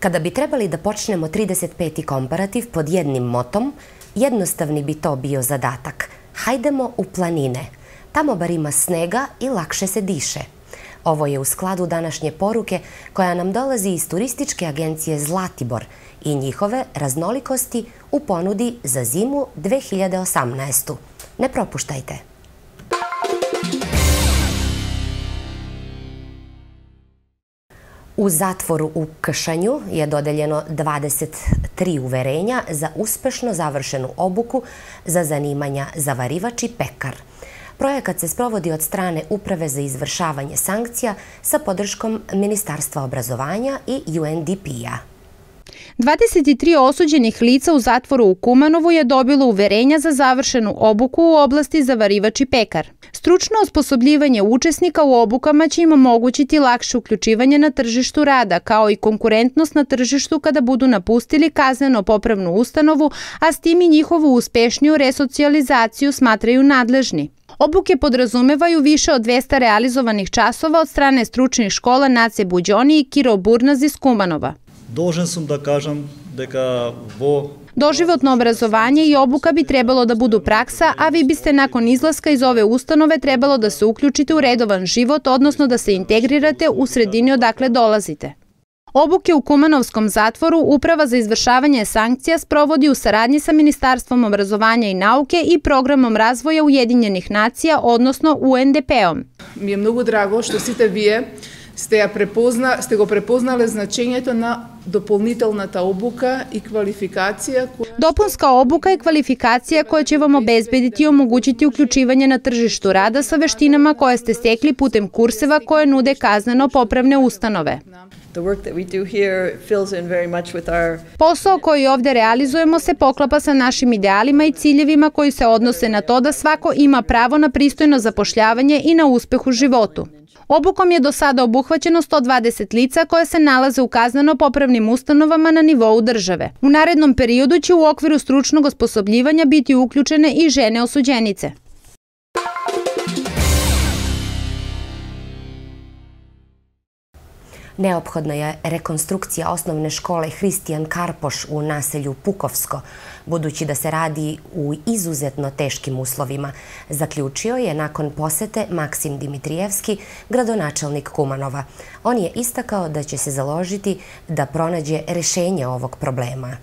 Kada bi trebali da počnemo 35. komparativ pod jednim motom, jednostavni bi to bio zadatak. Hajdemo u planine. Tamo bar ima snega i lakše se diše. Ovo je u skladu današnje poruke koja nam dolazi iz turističke agencije Zlatibor i njihove raznolikosti u ponudi za zimu 2018. Ne propuštajte! U zatvoru u Kršanju je dodeljeno 23 uverenja za uspešno završenu obuku za zanimanja zavarivač i pekar. Projekat se sprovodi od strane Uprave za izvršavanje sankcija sa podrškom Ministarstva obrazovanja i UNDP-a. 23 osuđenih lica u zatvoru u Kumanovu je dobilo uverenja za završenu obuku u oblasti zavarivač i pekar. Stručno osposobljivanje učesnika u obukama će im omogućiti lakše uključivanje na tržištu rada, kao i konkurentnost na tržištu kada budu napustili kazneno-popravnu ustanovu, a s tim i njihovu uspešniju resocijalizaciju, smatraju nadležni. Obuke podrazumevaju više od 200 realizovanih časova od strane stručnih škola Nace Buđoni i Kiro Burnaz iz Kumanova. Должен sam da kažem дека во Doživotno obrazovanje i obuka bi trebalo da budu praksa, a vi biste nakon izlaska iz ove ustanove trebalo da se uključite u redovan život, odnosno da se integrirate u sredini odakle dolazite. Obuke u Kumanovskom zatvoru Uprava za izvršavanje sankcija sprovodi u saradnji sa Ministarstvom obrazovanja i nauke i Programom razvoja Ujedinjenih nacija, odnosno UNDP-om. Mi je mnogo drago što сите вие сте го препознале значењето на дополнителната обука и квалификација. Dopunska obuka je kvalifikacija koja će vam obezbediti i omogućiti uključivanje na tržištu rada sa veštinama koje ste stekli putem kurseva koje nude kazneno-popravne ustanove. Posao koji ovde realizujemo se poklapa sa našim idealima i ciljevima koji se odnose na to da svako ima pravo na pristojno zapošljavanje i na uspeh u životu. Obukom je do sada obuhvaćeno 120 lica koje se nalaze u kazneno-popravnim ustanovama na nivou države. U narednom periodu će u okviru stručnog osposobljivanja biti uključene i žene osuđenice. Neophodna je rekonstrukcija osnovne škole Hristijan Karpoš u naselju Pukovsko, budući da se radi u izuzetno teškim uslovima, zaključio je nakon posete Maksim Dimitrijevski, gradonačelnik Kumanova. On je istakao da će se založiti da pronađe rešenje ovog problema.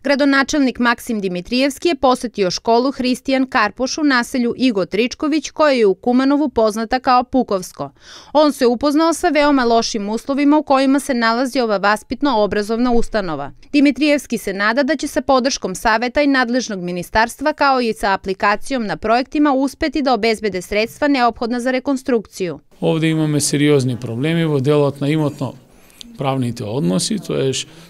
Gradonačelnik Maksim Dimitrijevski je posetio školu Hristijan Karpoš u naselju Igo Tričković, koja je u Kumanovu poznata kao Pukovsko. On se upoznao sa veoma lošim uslovima u kojima se nalazi ova vaspitno-obrazovna ustanova. Dimitrijevski se nada da će sa podrškom saveta i nadležnog ministarstva, kao i sa aplikacijom na projektima, uspeti da obezbede sredstva neophodna za rekonstrukciju. Ovde imаме сериозни проблеми во делот на имотно-правните односи,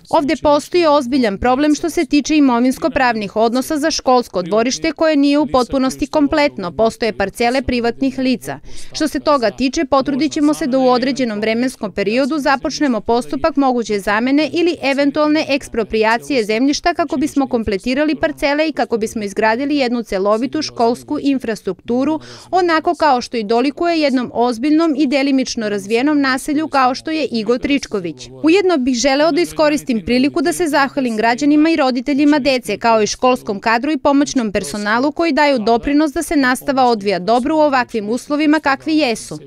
Ovde postoji ozbiljan problem što se tiče imovinsko-pravnih odnosa za školsko dvorište koje nije u potpunosti kompletno, postoje parcele privatnih lica. Što se toga tiče, potrudit ćemo se da u određenom vremenskom periodu započnemo postupak moguće zamene ili eventualne eksproprijacije zemljišta kako bismo kompletirali parcele i kako bismo izgradili jednu celovitu školsku infrastrukturu, onako kao što i dolikuje jednom ozbiljnom i delimično razvijenom naselju kao što je Igo Tričković. Ujedno bih želeo da iskoristim priliku da se zahvalim građanima i roditeljima dece, kao i školskom kadru i pomoćnom personalu koji daju doprinos da se nastava odvija dobro u ovakvim uslovima kakvi jesu.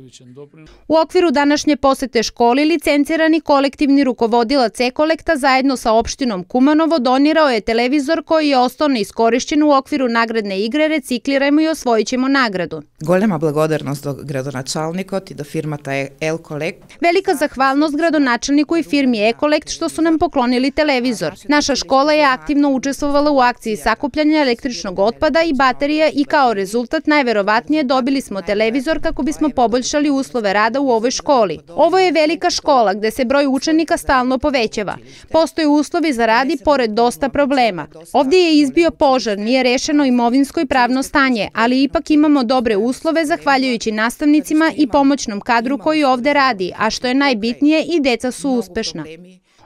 U okviru današnje posete školi licencirani kolektivni rukovodilac Ekolekta zajedno sa opštinom Kumanovo donirao je televizor koji je ostao neiskorišćen u okviru nagradne igre Reciklirajmo i osvojit ćemo nagradu. Голема благодарност до градоначалникот и до фирмата Елколект. Velika zahvalnost gradonačelniku i firmi Ekolekt što su nam poklonili televizor. Naša škola je aktivno učestvovala u akciji sakupljanja električnog otpada i baterija i kao rezultat najverovatnije dobili smo televizor kako bismo poboljšali uslove rada u ovoj školi. Ovo je velika škola gde se broj učenika stalno povećava. Postoje uslovi za rad i pored dosta problema. Ovdje je izbio požar, nije rešeno imovinsko i pravno stanje, ali ipak imamo dobre uslove zahvaljujući nastavnicima i pomoćnom kadru koji ovde radi, a što je najbitnije i deca su uspešna.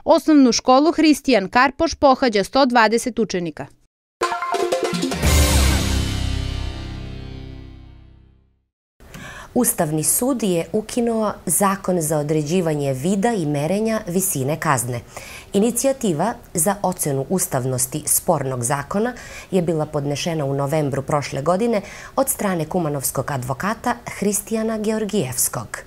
Osnovnu školu Hristijan Karpoš pohađa 120 učenika. Ustavni sud je ukinuo zakon za određivanje vida i merenja visine kazne. Inicijativa za ocenu ustavnosti spornog zakona je bila podnešena u novembru prošle godine od strane kumanovskog advokata Hristijana Georgijevskog.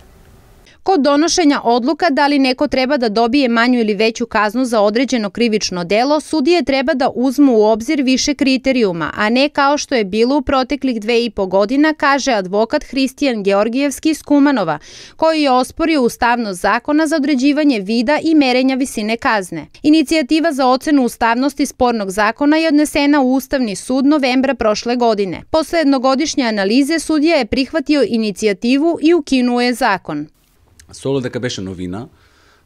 Kod donošenja odluka da li neko treba da dobije manju ili veću kaznu za određeno krivično delo, sudije treba da uzmu u obzir više kriterijuma, a ne kao što je bilo u proteklih 2,5 godina, kaže advokat Hristijan Georgijevski iz Kumanova, koji je osporio ustavnost zakona za određivanje vida i merenja visine kazne. Inicijativa za ocenu ustavnosti spornog zakona je odnesena u Ustavni sud novembra prošle godine. Posle jednogodišnje analize sudija je prihvatio inicijativu i ukinuo je zakon. Со оглед дека беше новина,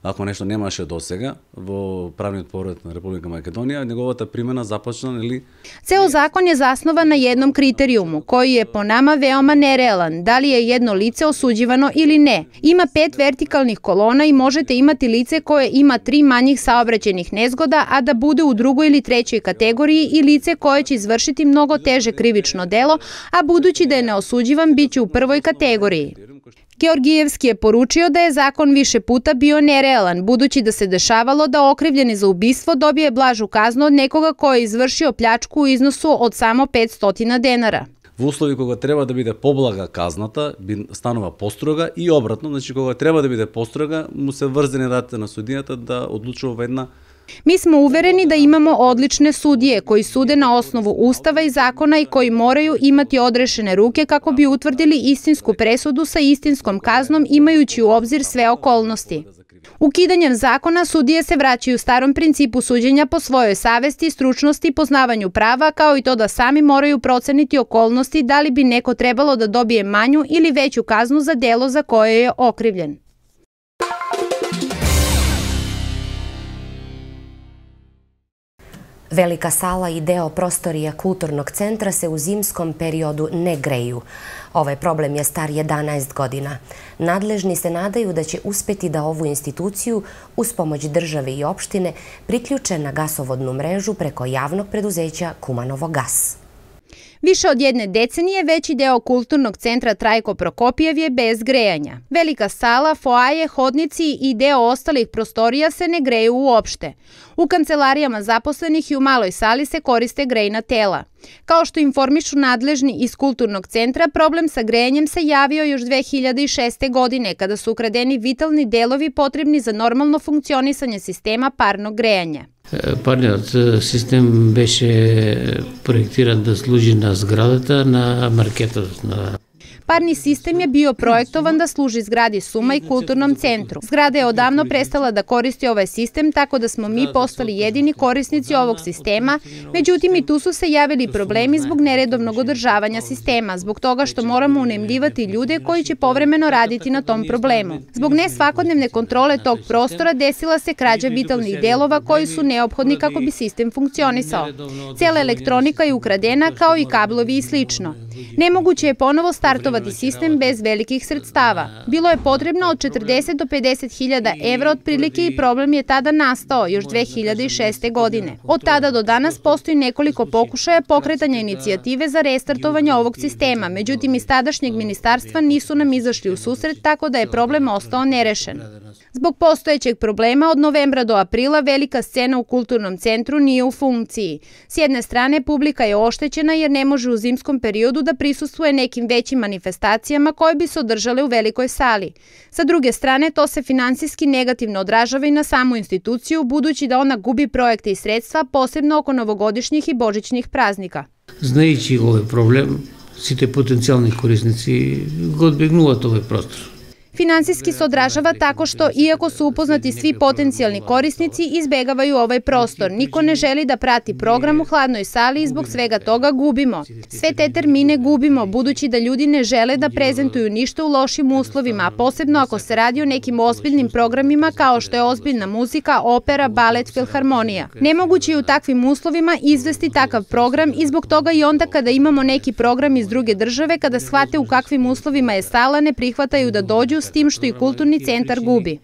ако нешто немаше досега во правниот поред на Република Македонија, неговата примена започна, нели? Ceo zakon je zasnovan na jednom kriterijumu, koji je po nama veoma nerealan, da li je jedno lice osuđivano ili ne. Ima 5 vertikalnih kolona i možete imati lice koje ima 3 manjih saobraćajnih nezgoda, a da bude u drugoj ili trećoj kategoriji, i lice koje će izvršiti mnogo teže krivično delo, a budući da je neosuđivan, biće u prvoj kategoriji. Georgijevski je poručio da je zakon više puta bio nerealan, budući da se dešavalo da okrivljeni za ubistvo dobije blažu kaznu od nekoga ko je izvršio pljačku u iznosu od samo 500 денара. Во услови кога треба да биде поблага казната, би станува построга и обратно, значи кога треба да биде построга, му се врзени рацете на судијата да одлучува во една. Mi smo uvereni da imamo odlične sudije koji sude na osnovu ustava i zakona i koji moraju imati odrešene ruke kako bi utvrdili istinsku presudu sa istinskom kaznom imajući u obzir sve okolnosti. Ukidanjem zakona sudije se vraćaju starom principu suđenja po svojoj savesti, stručnosti i poznavanju prava, kao i to da sami moraju proceniti okolnosti da li bi neko trebalo da dobije manju ili veću kaznu za delo za koje je okrivljen. Velika sala i deo prostorija kulturnog centra se u zimskom periodu ne greju. Ovaj problem je star 11 godina. Nadležni se nadaju da će uspeti da ovu instituciju uz pomoć države i opštine priključe na gasovodnu mrežu preko javnog preduzeća Kumanovo gas. Više od 1 decenije veći deo kulturnog centra Trajko Prokopijev je bez grejanja. Velika sala, foaje, hodnici i deo ostalih prostorija se ne greju uopšte. U kancelarijama zaposlenih i u maloj sali se koriste grejna tela. Kao što informišu nadležni iz kulturnog centra, problem sa grejanjem se javio još 2006. godine, kada su ukradeni vitalni delovi potrebni za normalno funkcionisanje sistema parnog grejanja. Парниот систем беше проектиран да служи на зградата на маркетот на. Parni sistem je bio projektovan da služi zgradi Suma i kulturnom centru. Zgrada je odavno prestala da koristi ovaj sistem, tako da smo mi postali jedini korisnici ovog sistema, međutim i tu su se javili problemi zbog neredovnog održavanja sistema, zbog toga što moramo unemljivati ljude koji će povremeno raditi na tom problemu. Zbog nesvakodnevne kontrole tog prostora desila se krađa vitalnih delova koji su neophodni kako bi sistem funkcionisao. Cijela elektronika je ukradena, kao i kablovi i slično. Nemoguće je ponovo startovati sistem bez velikih sredstava. Bilo je potrebno od 40 do 50.000 evra otprilike i problem je tada nastao još 2006. godine. Od tada do danas postoji nekoliko pokušaja pokretanja inicijative za restartovanje ovog sistema, međutim iz tadašnjeg ministarstva nisu nam izašli u susret, tako da je problem ostao nerešen. Zbog postojećeg problema od novembra do aprila velika scena u kulturnom centru nije u funkciji. S jedne strane publika je oštećena jer ne može u zimskom periodu da prisustvuje nekim većim manifestacijama koje bi se održale u velikoj sali. Sa druge strane, to se finansijski negativno odražava i na samu instituciju, budući da ona gubi projekte i sredstva, posebno oko novogodišnjih i božićnih praznika. Знаејќи овој проблем, сите потенцијални корисници го одбегнуваат овој простор. Finansijski se odražava tako što, iako su upoznati svi potencijalni korisnici, izbegavaju ovaj prostor. Niko ne želi da prati program u hladnoj sali i zbog svega toga gubimo. Sve te termine gubimo, budući da ljudi ne žele da prezentuju ništa u lošim uslovima, a posebno ako se radi o nekim ozbiljnim programima kao što je ozbiljna muzika, opera, balet, filharmonija. Nemoguće je u takvim uslovima izvesti takav program i zbog toga i onda kada imamo neki program iz druge države, kada shvate u kakvim uslovima je sala, ne prihvataju da dođu, s tim što i kulturni centar gubi.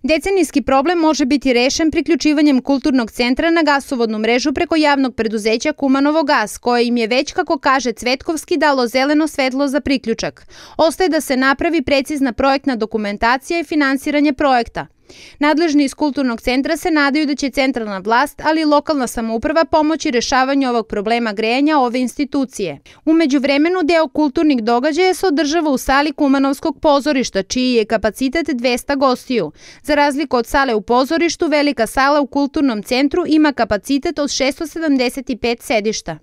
Decenijski problem može biti rešen priključivanjem kulturnog centra na gasovodnu mrežu preko javnog preduzeća Kumanovo gas, koje im je već, kako kaže Cvetkovski, dalo zeleno svetlo za priključak. Ostaje da se napravi precizna projektna dokumentacija i finansiranje projekta. Nadležni iz kulturnog centra se nadaju da će centralna vlast, ali i lokalna samouprava pomoći rešavanju ovog problema grejanja ove institucije. U međuvremenu deo kulturnih događaja se održava u sali Kumanovskog pozorišta, čiji je kapacitet 200 gostiju. Za razliku od sale u pozorištu, velika sala u kulturnom centru ima kapacitet od 675 sedišta.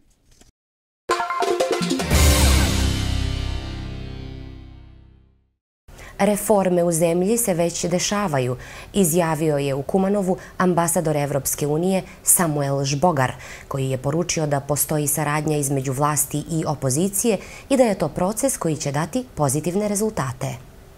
Reforme u zemlji se već dešavaju, izjavio je u Kumanovu ambasador Evropske unije Samuel Žbogar, koji je poručio da postoji saradnja između vlasti i opozicije i da je to proces koji će dati pozitivne rezultate.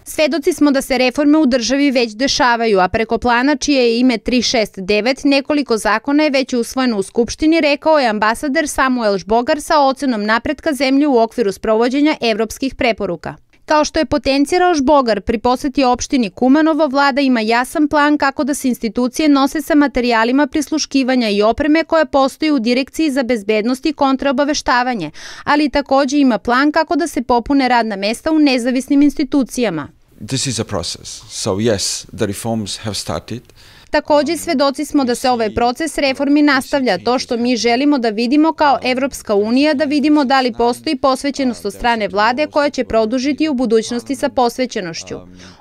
Svedoci smo da se reforme u državi već dešavaju, a preko plana čije je ime 369 nekoliko zakona je već usvojeno u Skupštini, rekao je ambasador Samuel Žbogar sa ocenom napretka zemlje u okviru sprovođenja evropskih preporuka. Kao što je potencirao Žbogar pri poseti opštini Kumanovo, vlada ima jasan plan kako da se institucije nose sa materijalima prisluškivanja i opreme koja postoji u Direkciji za bezbednost i kontraobaveštavanje, ali takođe ima plan kako da se popune radna mesta u nezavisnim institucijama. This is a process. So yes, the reforms have started. Takođe, svedoci smo da se ovaj proces reformi nastavlja. To što mi želimo da vidimo kao Evropska unija, da vidimo da li postoji posvećenost od strane vlade koja će produžiti u budućnosti sa posvećenošću.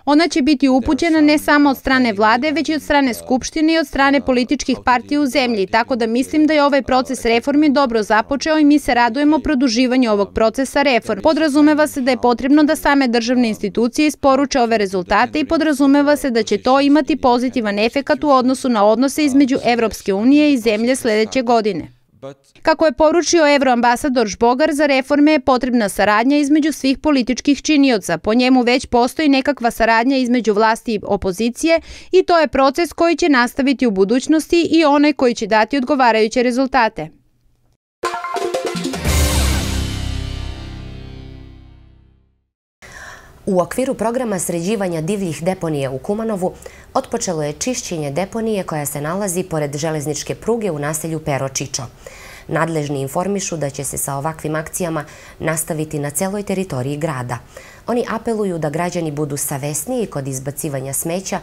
Ona će biti upućena ne samo od strane vlade, već i od strane Skupštine i od strane političkih partija u zemlji, tako da mislim da je ovaj proces reformi dobro započeo i mi se radujemo produživanju ovog procesa reform. Podrazumeva se da je potrebno da same državne institucije isporuče ove rezultate i podrazumeva se da će to imati pozitivan efekat u odnosu na odnose između Evropske unije i zemlje sledeće godine. Kako je poručio evroambasador Žbogar, za reforme je potrebna saradnja između svih političkih činioca. Po njemu već postoji nekakva saradnja između vlasti i opozicije i to je proces koji će nastaviti u budućnosti i onaj koji će dati odgovarajuće rezultate. U okviru programa sređivanja divljih deponija u Kumanovu otpočelo je čišćenje deponije koja se nalazi pored železničke pruge u naselju Pero Čičo. Nadležni informišu da će se sa ovakvim akcijama nastaviti na celoj teritoriji grada. Oni apeluju da građani budu savesniji kod izbacivanja smeća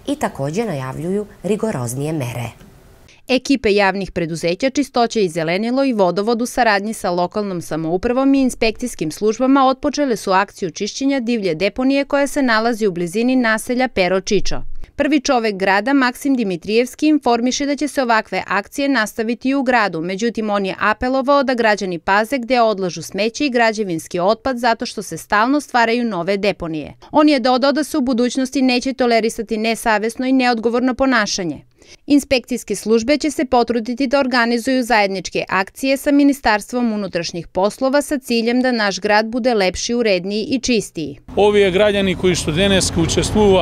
i takođe najavljuju rigoroznije mere. Ekipe javnih preduzeća Čistoća i zelenilo i vodovod u saradnji sa lokalnom samoupravom i inspekcijskim službama otpočele su akciju čišćenja divlje deponije koja se nalazi u blizini naselja Pero Čičo. Prvi čovek grada, Maksim Dimitrijevski, informiše da će se ovakve akcije nastaviti i u gradu, međutim on je apelovao da građani paze gde odlažu smeće i građevinski otpad zato što se stalno stvaraju nove deponije. On je dodao da se u budućnosti neće tolerisati nesavesno i neodgovorno ponašanje. Inspekcijske službe će se potruditi da organizuju zajedničke akcije sa Ministarstvom unutrašnjih poslova sa ciljem da naš grad bude lepši, uredniji i čistiji. Ovi građani koji što danas učestvuju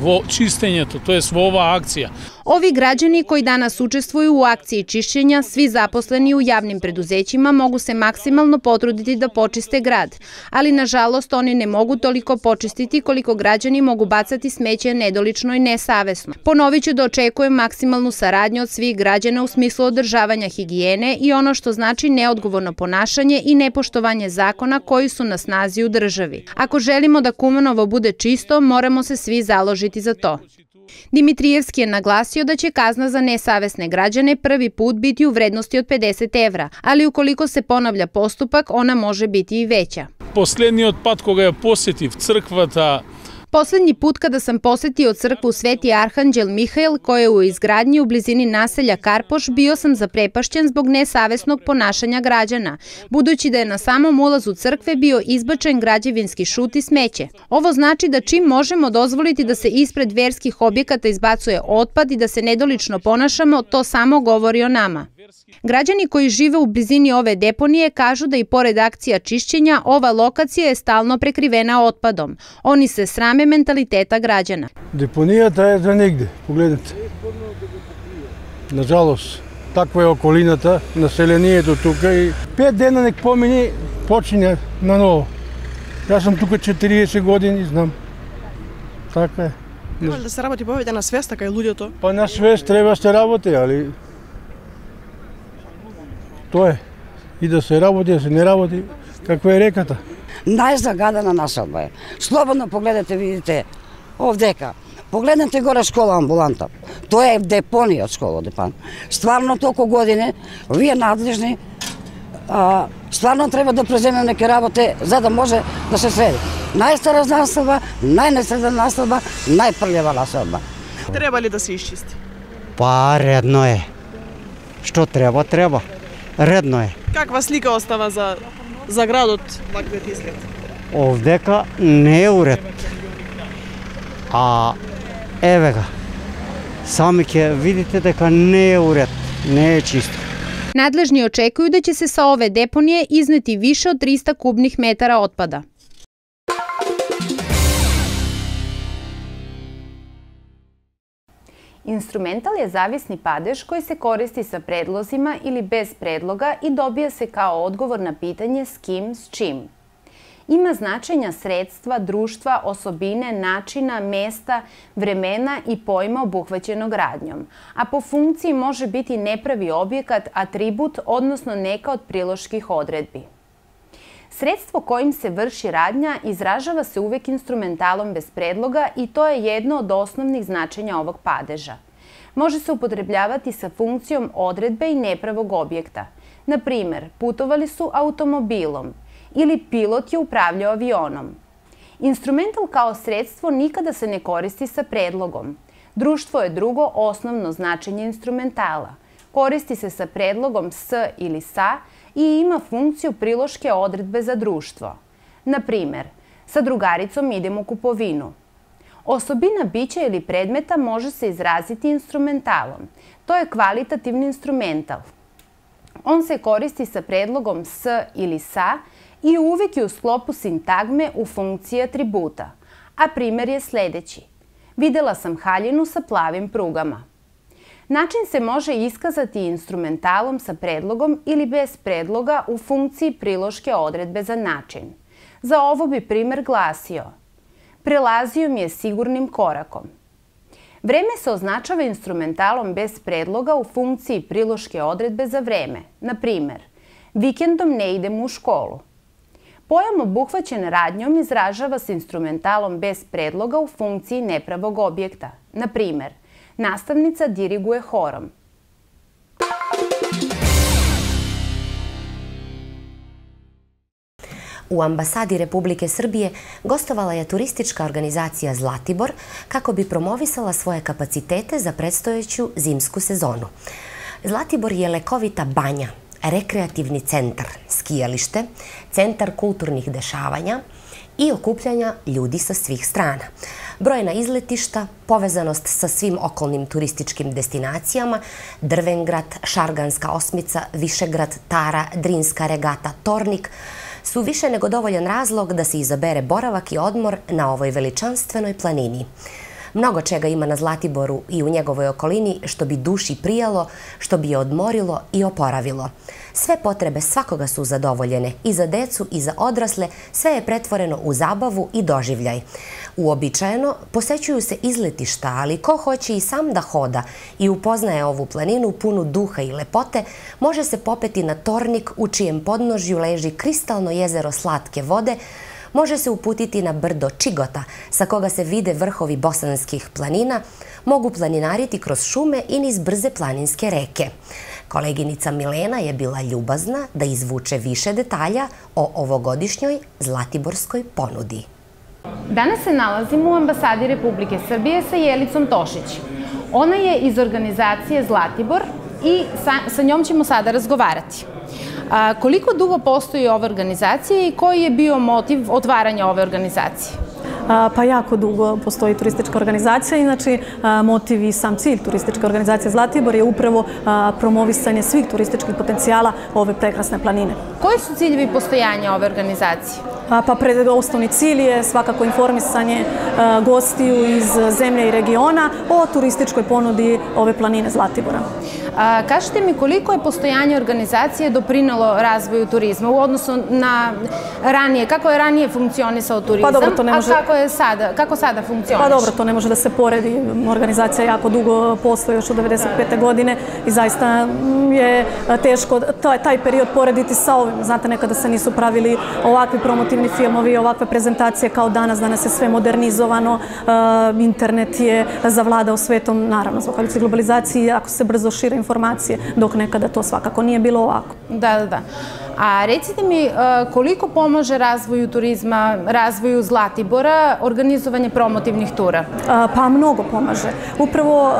vo čišćenje, to je ova akcija. Ovi građani koji danas učestvuju u akciji čišćenja, svi zaposleni u javnim preduzećima, mogu se maksimalno potruditi da počiste grad, ali nažalost oni ne mogu toliko počistiti koliko građani mogu bacati smeće nedolično i nesavesno. Ponovit ću da očekujem maksimalnu saradnju od svih građana u smislu održavanja higijene i ono što znači neodgovorno ponašanje i nepoštovanje zakona koji su na snazi u državi. Ako želimo da Kumanovo bude čisto, moramo se svi založiti za to. Dimitrijevski je naglasio da će kazna za nesavesne građane prvi put biti u vrednosti od 50 evra, ali ukoliko se ponavlja postupak, ona može biti i veća. Poslednji put koga je posetiv crkvata. Poslednji put kada sam posetio crkvu Sveti Arhanđel Mihail, koja je u izgradnji u blizini naselja Karpoš, bio sam zaprepašćen zbog nesavesnog ponašanja građana, budući da je na samom ulazu crkve bio izbačen građevinski šut i smeće. Ovo znači da čim možemo dozvoliti da se ispred verskih objekata izbacuje otpad i da se nedolično ponašamo, to samo govori o nama. Građani koji žive u blizini ove deponije kažu da i pored akcija čišćenja, ova lokacija je stalno prekrivena otpadom. Oni se srame mentaliteta građana. Депонията е за негде, погледнете. Nažalost, takva je okolinata, населението тука и 5 дена нек помини, почине наново. Аз съм тука 40 години, знам. Така е. Може да се работи повеќе на свеста кај луѓето? Па на свест треба се работи, али тоа е. И да се работи, да се не работи, каква е реката. Најзагадена населба е. Слободно погледате, видите овдека. Погледнете горе школа амбуланта. Тоа е депонија од школа депан. Стварно толку години, вие надлежни, стварно треба да преземем неке работи за да може да се среди. Најстара населба, најнесредна населба, најпрлева населба. Треба ли да се исчисти? Па, редно е. Што треба, треба. Редно е. Каква слика остава за градот ваквиот изглед? Овдека не е уред. А еве га. Сами ќе видите дека не е уред, не е чисто. Надлежни очекуju da će se sa ove deponije izneti više od 300 kubnih metara otpada. Instrumental je zavisni padež koji se koristi sa predlozima ili bez predloga i dobija se kao odgovor na pitanje s kim, s čim. Ima značenja sredstva, društva, osobine, načina, mesta, vremena i pojma obuhvaćenog radnjom, a po funkciji može biti nepravi objekat, atribut, odnosno neka od priloških odredbi. Sredstvo kojim se vrši radnja izražava se uvek instrumentalom bez predloga i to je jedno od osnovnih značenja ovog padeža. Može se upotrebljavati sa funkcijom odredbe i nepravog objekta. Na primer, putovali su automobilom ili pilot je upravljao avionom. Instrumental kao sredstvo nikada se ne koristi sa predlogom. Društvo je drugo osnovno značenje instrumentala. Koristi se sa predlogom s ili sa i ima funkciju priloške odredbe za društvo. Na primer, sa drugaricom idem u kupovinu. Osobina bića ili predmeta može se izraziti instrumentalom. To je kvalitativni instrumental. On se koristi sa predlogom s ili sa i uvijek je u sklopu sintagme u funkciji atributa. A primer je sledeći. Videla sam haljinu sa plavim prugama. Način se može iskazati instrumentalom sa predlogom ili bez predloga u funkciji priloške odredbe za način. Za ovo bi primer glasio: prelazio mi je sigurnim korakom. Vreme se označava instrumentalom bez predloga u funkciji priloške odredbe za vreme. Na primer, vikendom ne idem u školu. Pojam obuhvaćen radnjom izražava se instrumentalom bez predloga u funkciji nepravog objekta. Na primer, nastavnica diriguje horom. U ambasadi Republike Srbije gostovala je turistička organizacija Zlatibor kako bi promovisala svoje kapacitete za predstojeću zimsku sezonu. Zlatibor je lekovita banja, rekreativni centar, skijalište, centar kulturnih dešavanja i okupljanja ljudi sa svih strana. Brojna izletišta, povezanost sa svim okolnim turističkim destinacijama, Drvengrad, Šarganska osmica, Višegrad, Tara, Drinska regata, Tornik, su više nego dovoljan razlog da se izabere boravak i odmor na ovoj veličanstvenoj planini. Mnogo čega ima na Zlatiboru i u njegovoj okolini što bi duši prijalo, što bi je odmorilo i oporavilo. Sve potrebe svakoga su zadovoljene, i za decu i za odrasle, sve je pretvoreno u zabavu i doživljaj. Uobičajeno posećuju se izletišta, ali ko hoće i sam da hoda i upoznaje ovu planinu punu duha i lepote, može se popeti na Tornik u čijem podnožju leži kristalno jezero slatke vode, može se uputiti na brdo Čigota, sa koga se vide vrhovi bosanskih planina, mogu planinariti kroz šume i niz brze planinske reke. Koleginica Milena je bila ljubazna da izvuče više detalja o ovogodišnjoj zlatiborskoj ponudi. Danas se nalazimo u ambasadi Republike Srbije sa Jelicom Tošić. Ona je iz organizacije Zlatibor i sa njom ćemo sada razgovarati. Koliko dugo postoji ova organizacija i koji je bio motiv otvaranja ove organizacije? Pa jako dugo postoji turistička organizacija, inače motiv i sam cilj turističke organizacije Zlatibor je upravo promovisanje svih turističkih potencijala ove prekrasne planine. Koji su ciljevi postojanja ove organizacije? Pa osnovni cilj je svakako informisanje gostiju iz zemlje i regiona o turističkoj ponudi ove planine Zlatibora. Kažite mi koliko je postojanje organizacije doprinelo razvoju turizma u odnosu na ranije, kako je ranije funkcionisao turizam, a kako sada funkcioniše? Pa dobro, to ne može da se poredi. Organizacija jako dugo posluje, još od 1995. godine i zaista je teško taj period porediti sa ovim. Znate, nekada se nisu pravili ovakvi promotivni filmovi, ovakve prezentacije kao danas. Danas je sve modernizovano, internet je zavladao svetom, naravno, zahvaljujući globalizaciji, jako se brzo šire informacije, dok nekada to svakako nije bilo ovako. Da. A recite mi koliko pomaže razvoju turizma, razvoju Zlatibora, organizovanje promotivnih tura? Pa mnogo pomaže. Upravo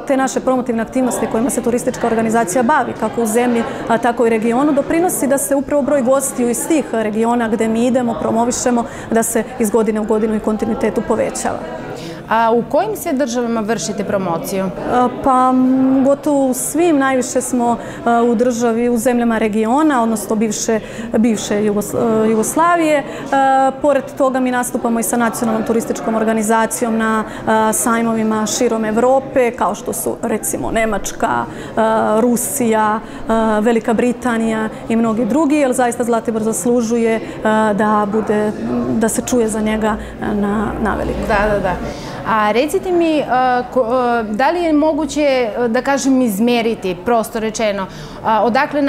te naše promotivne aktivnosti kojima se turistička organizacija bavi, kako u zemlji, tako i regionu, doprinosi da se upravo broj gostiju iz tih regiona gde mi idemo, promovišemo, da se iz godine u godinu i kontinuitetu povećava. A u kojim sve državama vršite promociju? Pa gotovo u svim. Najviše smo u državi, u zemljama regiona, odnosno bivše Jugoslavije. Pored toga mi nastupamo i sa nacionalnom turističkom organizacijom na sajmovima širom Evrope, kao što su recimo Nemačka, Rusija, Velika Britanija i mnogi drugi, jer zaista Zlatibor zaslužuje da se čuje za njega na veliko. Da. A recite mi, da li je moguće, da kažem, izmeriti, prosto rečeno, odakle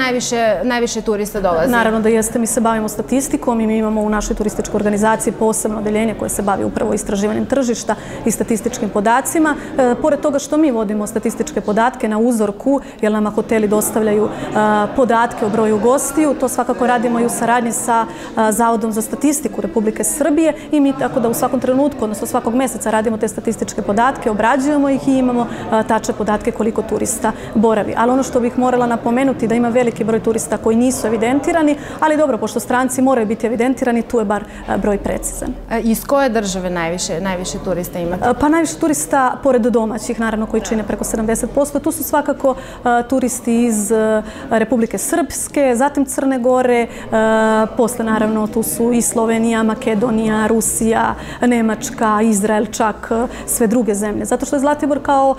najviše turista dolazi? Naravno da jeste, mi se bavimo statistikom i mi imamo u našoj turističkoj organizaciji posebno odeljenje koje se bavi upravo istraživanjem tržišta i statističkim podacima. Pored toga što mi vodimo statističke podatke na uzorku, jer nama hoteli dostavljaju podatke o broju gostiju, to svakako radimo i u saradnji sa Zavodom za statistiku Republike Srbije i mi tako da u svakom trenutku, odnosno svakog meseca radimo te statističke podatke, obrađujemo ih i imamo tačne podatke koliko turista boravi. Ali ono što bih morala napomenuti da ima veliki broj turista koji nisu evidentirani, ali dobro, pošto stranci moraju biti evidentirani, tu je bar broj precizan. Iz koje države najviše turista imate? Pa najviše turista, pored domaćih, naravno, koji čine preko 70%, tu su svakako turisti iz Republike Srpske, zatim Crne Gore, posle naravno tu su i Slovenija, Makedonija, Rusija, Nemačka, Izrael, čak sve druge zemlje. Zato što je Zlatibor kao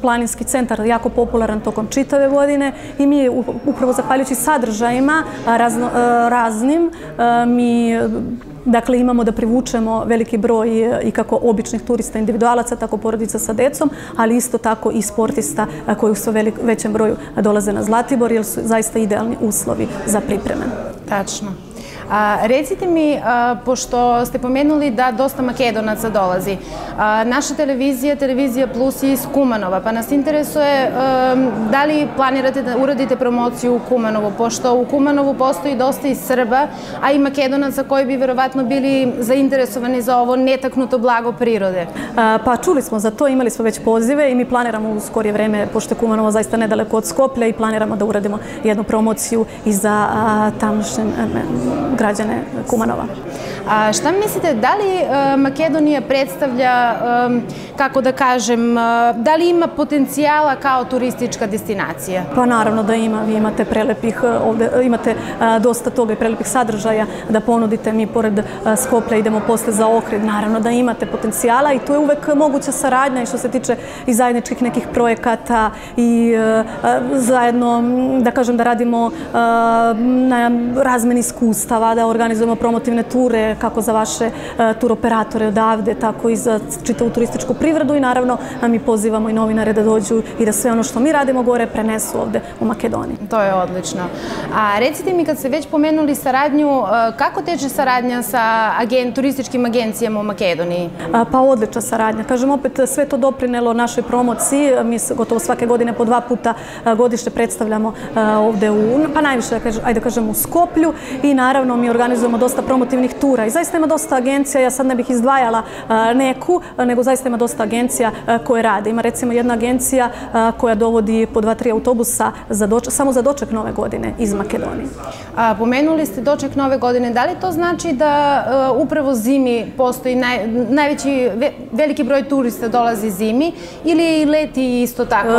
planinski centar jako popularan tokom čitave godine i mi upravo zahvaljujući sadržajima raznim mi dakle, imamo da privučemo veliki broj i kako običnih turista, individualaca, tako porodica sa decom, ali isto tako i sportista koji u sve većem broju dolaze na Zlatibor, jer su zaista idealni uslovi za pripreme. Tačno. Recite mi, pošto ste pomenuli da dosta Makedonaca dolazi, naša televizija Plus je iz Kumanova, pa nas interesuje da li planirate da uradite promociju u Kumanovu, pošto u Kumanovu postoji dosta i Srba, a i Makedonaca koji bi verovatno bili zainteresovani za ovo netaknuto blago prirode. Pa čuli smo za to, imali smo već pozive i mi planiramo u skorije vreme, pošto je Kumanovo zaista nedaleko od Skoplja, i planiramo da uradimo jednu promociju i za tamošnje građane Kumanova. A šta mislite, da li Makedonija predstavlja, kako da kažem, da li ima potencijala kao turistička destinacija? Pa naravno da ima. Vi imate prelepih, ovde imate dosta toga i prelepih sadržaja da ponudite. Mi pored Skoplja idemo posle za Ohrid. Naravno da imate potencijala i tu je uvek moguća saradnja i što se tiče i zajedničkih nekih projekata i zajedno, da kažem, da radimo na razmeni iskustava, da organizujemo promotivne ture, kako za vaše turoperatore odavde, tako i za čitavu turističku privredu i naravno mi pozivamo i novinare da dođu i da sve ono što mi radimo gore prenesu ovde u Makedoniji. To je odlično. A recite mi, kad ste već pomenuli saradnju, kako teče saradnja sa turističkim agencijama u Makedoniji? Pa odlična saradnja. Kažem, opet sve to doprinelo našoj promociji. Mi gotovo svake godine po 2 puta godišnje predstavljamo ovde pa najviše, ajde da kažem, u Skoplju i naravno mi organizujemo dosta promotivnih tura i zaista ima dosta agencija, ja sad ne bih izdvajala neku, nego zaista ima dosta agencija koje rade. Ima recimo jedna agencija koja dovodi po 2-3 autobusa samo za doček Nove godine iz Makedonije. Pomenuli ste doček Nove godine, da li to znači da upravo zimi postoji veliki broj turista dolazi zimi ili leti isto tako?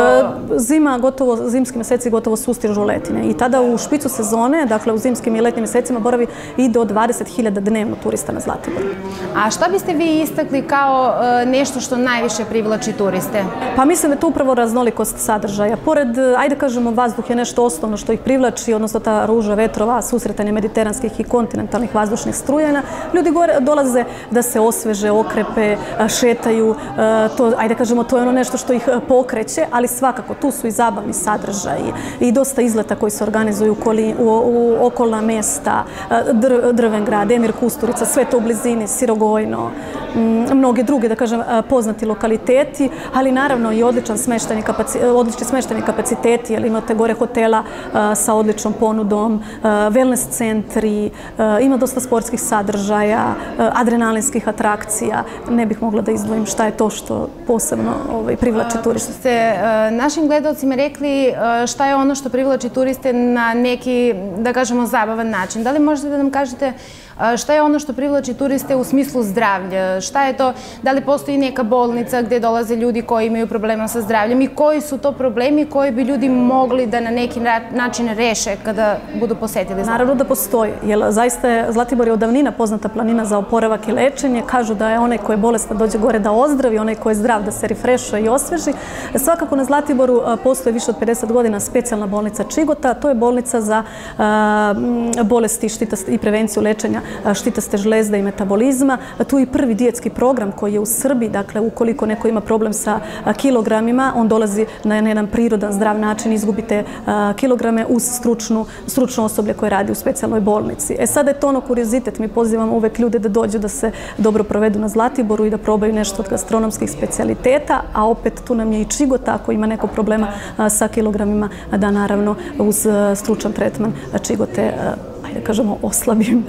Zimski meseci gotovo sustižu letine i tada u špicu sezone, dakle u zimskim i letnim mesecima boravi boravi i do 20.000 dnevno turista na Zlatiboru. A šta biste vi istakli kao nešto što najviše privlači turiste? Pa mislim da je to upravo raznolikost sadržaja. Pored, ajde kažemo, vazduh je nešto osnovno što ih privlači, odnosno ta ruža vetrova, susretanje mediteranskih i kontinentalnih vazdušnih strujana. Ljudi gore dolaze da se osveže, okrepe, šetaju, ajde kažemo, to je ono nešto što ih pokreće, ali svakako tu su i zabavni sadržaji i dosta izleta koji se organizuju u okolna mjesta, Drven grad, Emir Kusturica, sve to u blizini, Sirogojno, mnoge druge, da kažem, poznati lokaliteti, ali naravno i odlični smešteni kapaciteti, jer imate gore hotela sa odličnom ponudom, wellness centri, ima dosta sportskih sadržaja, adrenalinskih atrakcija. Ne bih mogla da izdvojim šta je to što posebno privlači turiste. Ste našim gledalcima rekli šta je ono što privlači turiste na neki, da kažemo, zabavan način. Da li možete da nam kažete šta je ono što privlači turiste u smislu zdravlja? Šta je to? Da li postoji neka bolnica gdje dolaze ljudi koji imaju problema sa zdravljem i koji su to problemi koji bi ljudi mogli da na neki način reše kada budu posetili? Naravno da postoji, jer zaista je Zlatibor je od davnina poznata planina za oporavak i lečenje. Kažu da je onaj koji je bolestan dođe gore da ozdravi, onaj koji je zdrav da se refrešuje i osveži. Svakako na Zlatiboru postoji više od 50 godina specijalna bolnica Čigota. To je bolnica za bolesti i prevenciju lečenja štitaste žlezde i metabolizma. Tu je i prvi dijetski program koji je u Srbiji, dakle ukoliko neko ima problem sa kilogramima, on dolazi na jedan prirodan, zdrav način, izgubite kilograme uz stručno osoblje koje radi u specijalnoj bolnici. Sada je to ono kuriozitet, mi pozivamo uvek ljude da dođu da se dobro provedu na Zlatiboru i da probaju nešto od gastronomskih specijaliteta, a opet tu nam je i Čigota, ako ima neko problema sa kilogramima, da naravno uz stručan tretman Čigote, ajde kažemo, oslabim.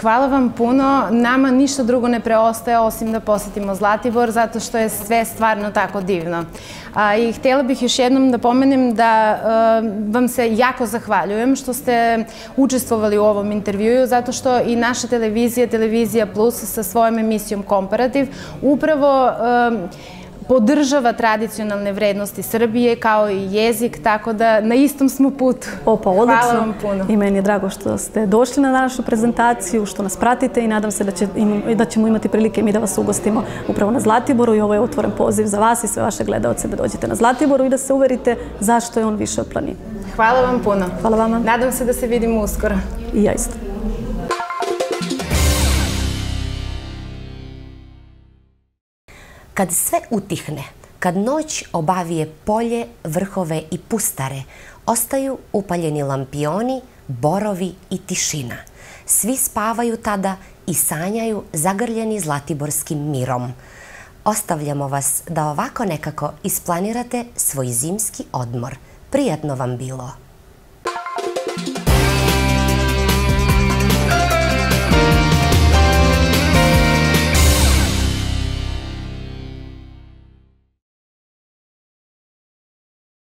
Hvala vam puno. Nama ništa drugo ne preostaje osim da posetimo Zlatibor, zato što je sve stvarno tako divno. I htjela bih još jednom da pomenem da vam se jako zahvaljujem što ste učestvovali u ovom intervjuju, zato što i naša televizija, Televizija Plus sa svojom emisijom Komparativ upravo podržava tradicionalne vrednosti Srbije kao i jezik, tako da na istom smo putu. Hvala vam puno. I meni je drago što ste došli na našu prezentaciju, što nas pratite i nadam se da ćemo imati prilike mi da vas ugostimo upravo na Zlatiboru i ovo je otvoren poziv za vas i sve vaše gledaoce da dođete na Zlatiboru i da se uverite zašto je on više od planine. Hvala vam puno. Hvala vama. Nadam se da se vidimo uskoro. I ja isto. Kad sve utihne, kad noć obavije polje, vrhove i pustare, ostaju upaljeni lampioni, borovi i tišina. Svi spavaju tada i sanjaju zagrljeni zlatiborskim mirom. Ostavljamo vas da ovako nekako isplanirate svoj zimski odmor. Prijatno vam bilo!